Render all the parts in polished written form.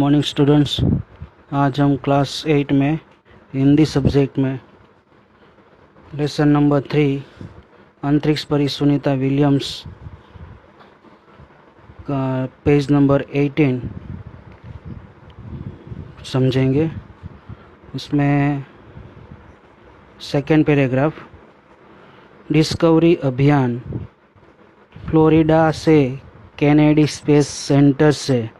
Morning students. आज हम class 8 में हिंदी सब्जेक्ट में लेसन नंबर 3 अंतरिक्ष परी सुनीता विलियम्स का पेज नंबर 18 समझेंगे। इसमें सेकेंड पैराग्राफ, डिस्कवरी अभियान फ्लोरिडा से केनेडी स्पेस सेंटर से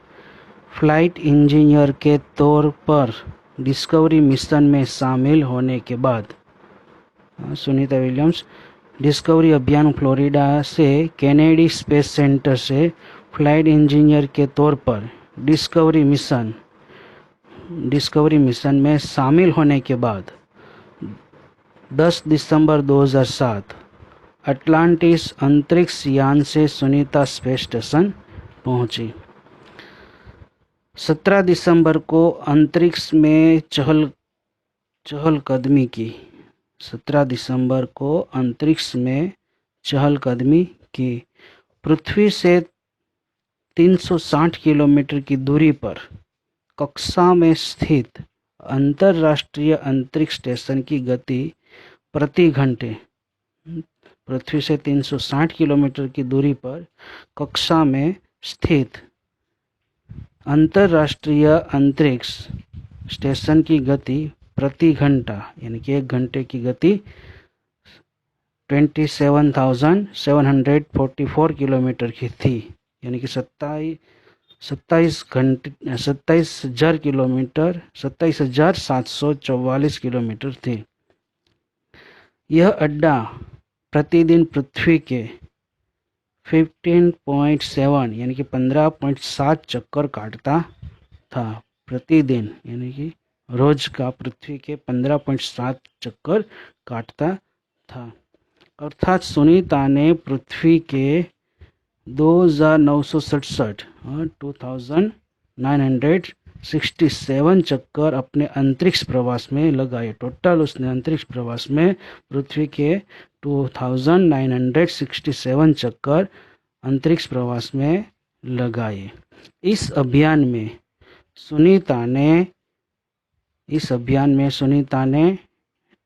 फ्लाइट इंजीनियर के तौर पर डिस्कवरी मिशन में शामिल होने के बाद सुनीता विलियम्स डिस्कवरी अभियान फ्लोरिडा से केनेडी स्पेस सेंटर से फ्लाइट इंजीनियर के तौर पर डिस्कवरी मिशन में शामिल होने के बाद 10 दिसंबर 2007 अटलांटिस अंतरिक्ष यान से सुनीता स्पेस स्टेशन पहुंची। 17 दिसंबर को अंतरिक्ष में चहलकदमी की। 17 दिसंबर को अंतरिक्ष में चहलकदमी की। पृथ्वी से 360 किलोमीटर की दूरी पर कक्षा में स्थित अंतर्राष्ट्रीय अंतरिक्ष स्टेशन की गति प्रति घंटे, पृथ्वी से 360 किलोमीटर की दूरी पर कक्षा में स्थित अंतर्राष्ट्रीय अंतरिक्ष स्टेशन की गति प्रति घंटा यानी कि 1 घंटे की गति 27,744 किलोमीटर की थी, यानी कि 27,744 किलोमीटर थी। यह अड्डा प्रतिदिन पृथ्वी के 15.7 यानी कि 15.7 चक्कर काटता था। प्रतिदिन यानी कि रोज का पृथ्वी के 15.7 चक्कर काटता था। अर्थात सुनीता ने पृथ्वी के 2,967 चक्कर अपने अंतरिक्ष प्रवास में लगाए। टोटल उसने अंतरिक्ष प्रवास में पृथ्वी के 2,967 चक्कर अंतरिक्ष प्रवास में लगाए। इस अभियान में सुनीता ने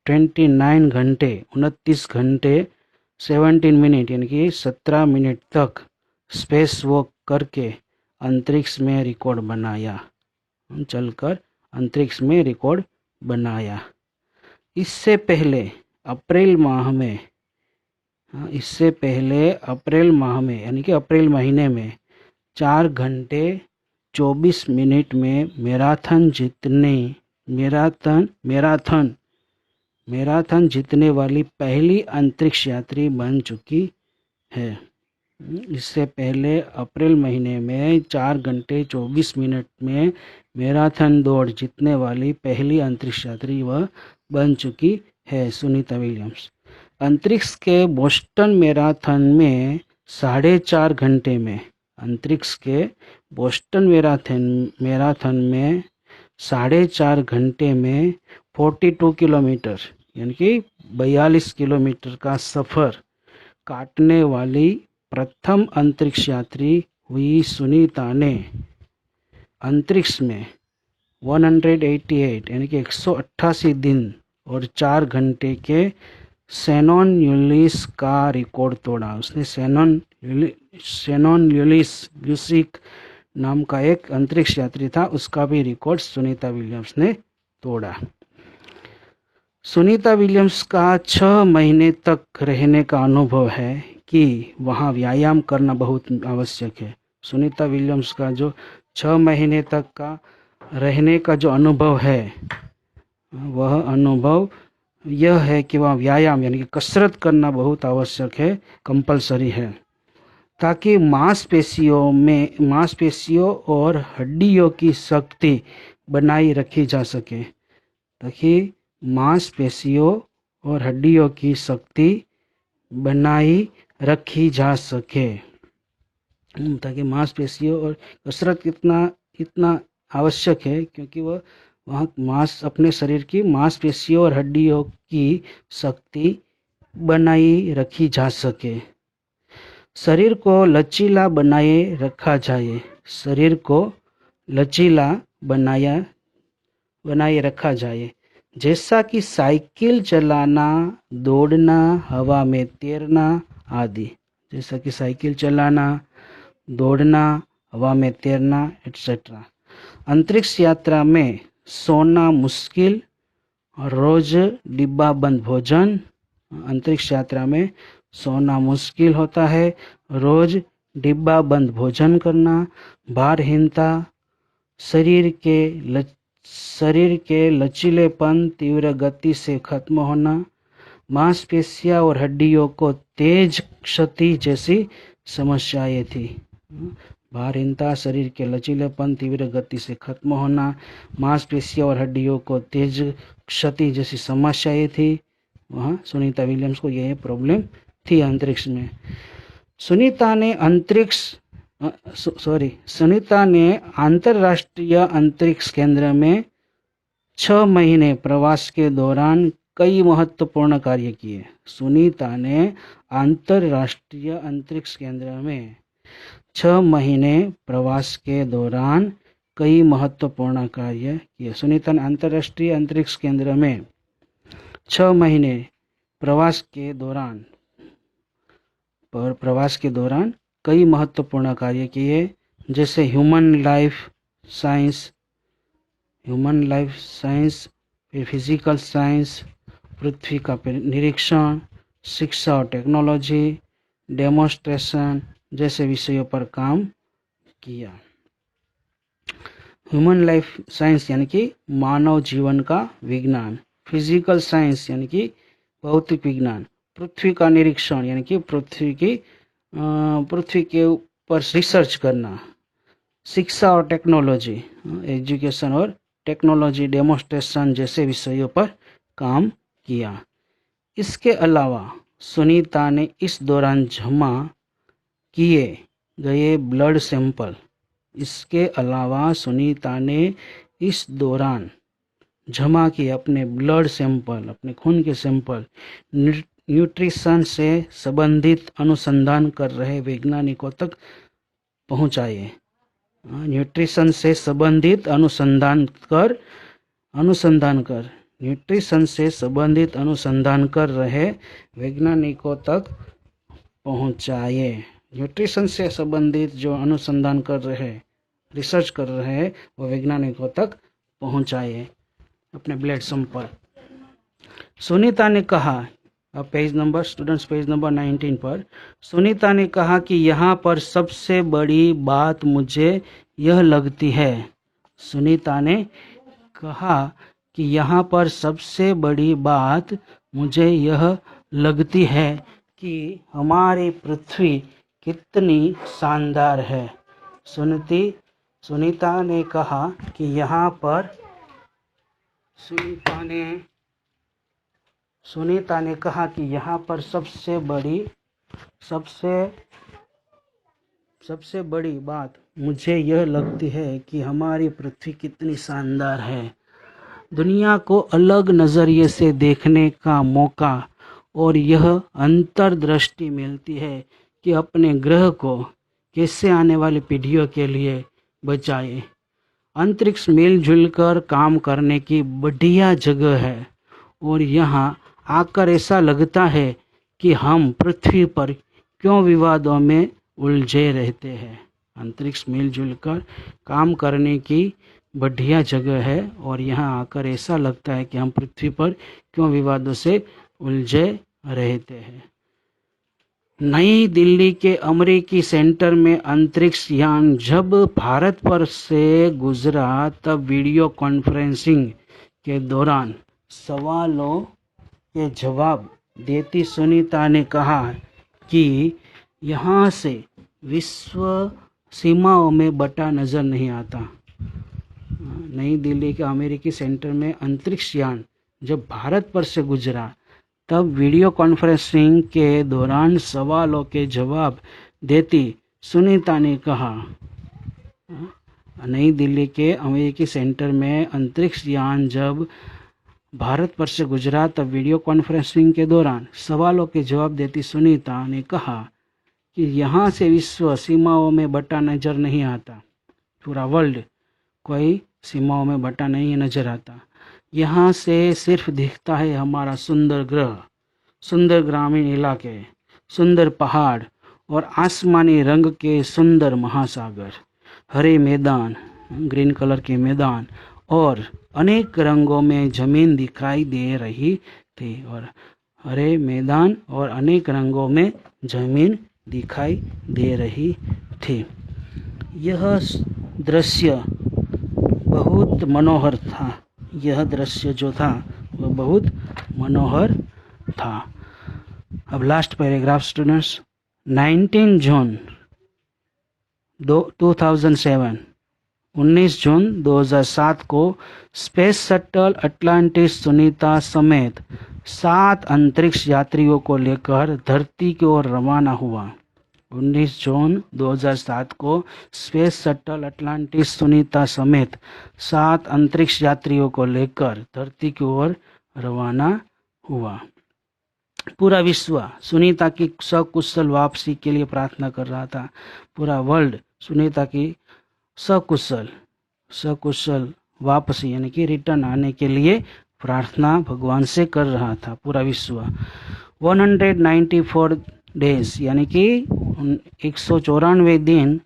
29 घंटे 17 मिनट यानी कि 17 मिनट तक स्पेस वॉक करके अंतरिक्ष में रिकॉर्ड बनाया, चलकर अंतरिक्ष में रिकॉर्ड बनाया। इससे पहले अप्रैल माह में यानी कि अप्रैल महीने में 4 घंटे 24 मिनट में मैराथन जीतने वाली पहली अंतरिक्ष यात्री बन चुकी है। इससे पहले अप्रैल महीने में 4 घंटे 24 मिनट में मैराथन दौड़ जीतने वाली पहली अंतरिक्ष यात्री वह बन चुकी है, सुनीता विलियम्स। अंतरिक्ष के बोस्टन मैराथन में 4.5 घंटे में 4.5 घंटे में 42 किलोमीटर यानी कि 42 किलोमीटर का सफ़र काटने वाली प्रथम अंतरिक्ष यात्री हुई। सुनीता ने अंतरिक्ष में 188 यानी कि 188 दिन और 4 घंटे के शेनॉन यूलिस का रिकॉर्ड तोड़ा। उसने शेनॉन यूलिस नाम का एक अंतरिक्ष यात्री था, उसका भी रिकॉर्ड सुनीता विलियम्स ने तोड़ा। सुनीता विलियम्स का 6 महीने तक रहने का अनुभव है कि वहाँ व्यायाम करना बहुत आवश्यक है। सुनीता विलियम्स का जो 6 महीने तक का रहने का जो अनुभव है, वह अनुभव यह है कि वह व्यायाम यानी कि कसरत करना बहुत आवश्यक है, कंपलसरी है, ताकि मांसपेशियों और हड्डियों की शक्ति बनाई रखी जा सके। ताकि मांसपेशियों और हड्डियों की शक्ति बनाई रखी जा सके, ताकि मांसपेशियों और कसरत इतना आवश्यक है क्योंकि वह वहाँ अपने शरीर की मांसपेशियों और हड्डियों की शक्ति बनाई रखी जा सके। शरीर को लचीला बनाए रखा जाए। शरीर को लचीला बनाया बनाए रखा जाए, जैसा कि साइकिल चलाना, दौड़ना, हवा में तैरना आदि। जैसा कि साइकिल चलाना, दौड़ना, हवा में तैरना एटसेट्रा। अंतरिक्ष यात्रा में सोना मुश्किल, रोज डिब्बा बंद भोजन। अंतरिक्ष यात्रा में सोना मुश्किल होता है, रोज डिब्बा बंद भोजन करना, भारहीनता, शरीर के लचीलेपन तीव्र गति से खत्म होना, मांसपेशियां और हड्डियों को तेज क्षति जैसी समस्याएं थी। भारहीनता, शरीर के लचीलेपन तीव्र गति से खत्म होना, मांसपेशियों और हड्डियों को तेज क्षति जैसी समस्याएं थी। वहाँ सुनीता विलियम्स को यह प्रॉब्लम थी अंतरिक्ष में। सुनीता ने अंतर्राष्ट्रीय अंतरिक्ष केंद्र में 6 महीने प्रवास के दौरान कई महत्वपूर्ण कार्य किए। सुनीता ने अंतर्राष्ट्रीय अंतरिक्ष केंद्र में 6 महीने प्रवास के दौरान कई महत्वपूर्ण कार्य किए। सुनीता ने अंतर्राष्ट्रीय अंतरिक्ष केंद्र में 6 महीने प्रवास के दौरान कई महत्वपूर्ण कार्य किए, जैसे human life science, physical science, पृथ्वी का निरीक्षण, शिक्षा और टेक्नोलॉजी, डेमोन्स्ट्रेशन जैसे विषयों पर काम किया। ह्यूमन लाइफ साइंस यानी कि मानव जीवन का विज्ञान, फिजिकल साइंस यानी कि भौतिक विज्ञान, पृथ्वी का निरीक्षण यानी कि पृथ्वी के ऊपर रिसर्च करना, शिक्षा और टेक्नोलॉजी, एजुकेशन और टेक्नोलॉजी, डेमोन्स्ट्रेशन जैसे विषयों पर काम किया। इसके अलावा सुनीता ने इस दौरान जमा किए गए ब्लड सैंपल जमा किए अपने ब्लड सैंपल, अपने खून के सैंपल न्यूट्रिशन से संबंधित अनुसंधान कर रहे वैज्ञानिकों तक पहुंचाए। न्यूट्रिशन से संबंधित अनुसंधान कर रहे वैज्ञानिकों तक पहुंचाए। न्यूट्रिशन से संबंधित जो अनुसंधान कर रहे, रिसर्च कर रहे हैं, वो वैज्ञानिकों तक पहुंचाए अपने ब्लड सैंपल। सुनीता ने कहा, अब पेज नंबर 19 पर, सुनीता ने कहा कि यहाँ पर सबसे बड़ी बात मुझे यह लगती है। सुनीता ने कहा कि यहाँ पर सबसे बड़ी बात मुझे यह लगती है कि हमारी पृथ्वी कितनी शानदार है। सुनीता ने कहा कि यहाँ पर सुनीता ने कहा कि यहाँ पर सबसे बड़ी बात मुझे यह लगती है कि हमारी पृथ्वी कितनी शानदार है। दुनिया को अलग नज़रिए से देखने का मौका और यह अंतर्दृष्टि मिलती है कि अपने ग्रह को कैसे आने वाली पीढ़ियों के लिए बचाए। अंतरिक्ष मिलजुल कर काम करने की बढ़िया जगह है और यहाँ आकर ऐसा लगता है कि हम पृथ्वी पर क्यों विवादों में उलझे रहते हैं। अंतरिक्ष मिलजुल कर काम करने की बढ़िया जगह है और यहाँ आकर ऐसा लगता है कि हम पृथ्वी पर क्यों विवादों से उलझे रहते हैं। नई दिल्ली के अमेरिकी सेंटर में अंतरिक्ष यान जब भारत पर से गुजरा, तब वीडियो कॉन्फ्रेंसिंग के दौरान सवालों के जवाब देती सुनीता ने कहा कि यहाँ से विश्व सीमाओं में बटा नजर नहीं आता। नई दिल्ली के अमेरिकी सेंटर में अंतरिक्ष यान जब भारत पर से गुजरा, तब वीडियो कॉन्फ्रेंसिंग के दौरान सवालों के जवाब देती सुनीता ने कहा। नई दिल्ली के अमेरिकी सेंटर में अंतरिक्ष यान जब भारत पर से गुजरा, तब वीडियो कॉन्फ्रेंसिंग के दौरान सवालों के जवाब देती सुनीता ने कहा कि यहाँ से विश्व सीमाओं में बटा नजर नहीं आता। पूरा वर्ल्ड कोई सीमाओं में बटा नहीं नजर आता। यहाँ से सिर्फ दिखता है हमारा सुंदर ग्रह, सुंदर ग्रामीण इलाके, सुंदर पहाड़ और आसमानी रंग के सुंदर महासागर, हरे मैदान, ग्रीन कलर के मैदान और अनेक रंगों में जमीन दिखाई दे रही थी। और हरे मैदान और अनेक रंगों में जमीन दिखाई दे रही थी। यह दृश्य बहुत मनोहर था। यह दृश्य जो था वह बहुत मनोहर था। अब लास्ट पैराग्राफ स्टूडेंट्स। 19 जून 2007 19 जून 2007 को स्पेस शटल अटलांटिस सुनीता समेत 7 अंतरिक्ष यात्रियों को लेकर धरती की ओर रवाना हुआ। 19 जून 2007 को स्पेस शटल अटलांटिस सुनीता समेत 7 अंतरिक्ष यात्रियों को लेकर धरती की ओर रवाना हुआ। पूरा विश्व सुनीता की सकुशल वापसी के लिए प्रार्थना कर रहा था। पूरा वर्ल्ड सुनीता की सकुशल वापसी यानी कि रिटर्न आने के लिए प्रार्थना भगवान से कर रहा था पूरा विश्व। 194 डेज यानी कि 194 दिन,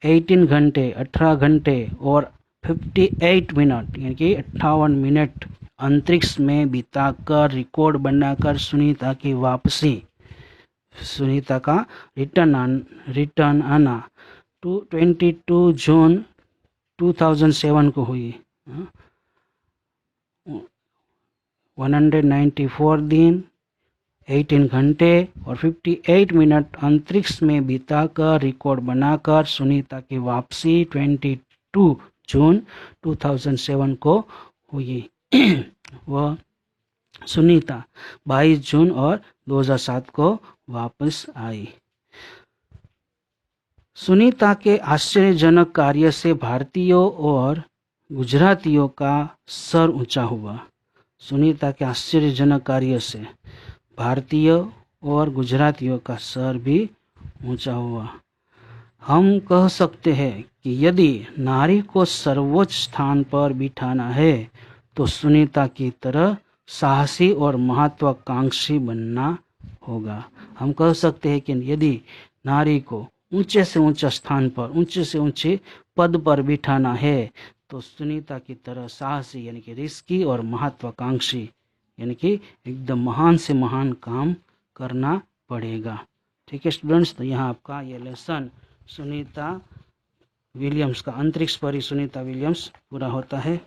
18 घंटे और 58 मिनट यानी कि 58 मिनट अंतरिक्ष में बिताकर रिकॉर्ड बनाकर सुनीता की वापसी, सुनीता का रिटर्न आना 22 जून 2007 को हुई। 194 दिन, 18 घंटे और 58 मिनट अंतरिक्ष में बिताकर रिकॉर्ड बनाकर सुनीता की वापसी 22 जून 2007 को हुई। वह सुनीता 22 जून और 2007 को वापस आई। सुनीता के आश्चर्यजनक कार्य से भारतीयों और गुजरातियों का सर ऊंचा हुआ। सुनीता के आश्चर्यजनक कार्य से भारतीय और गुजरातियों का सर भी ऊंचा हुआ। हम कह सकते हैं कि यदि नारी को सर्वोच्च स्थान पर बिठाना है तो सुनीता की तरह साहसी और महत्वाकांक्षी बनना होगा। हम कह सकते हैं कि यदि नारी को ऊंचे से ऊंचा स्थान पर, ऊंचे से ऊंचे पद पर बिठाना है तो सुनीता की तरह साहसी यानी कि रिस्की और महत्वाकांक्षी यानी कि एकदम महान से महान काम करना पड़ेगा। ठीक है स्टूडेंट्स, तो यहाँ आपका ये लेसन सुनीता विलियम्स का, अंतरिक्ष परी सुनीता विलियम्स पूरा होता है।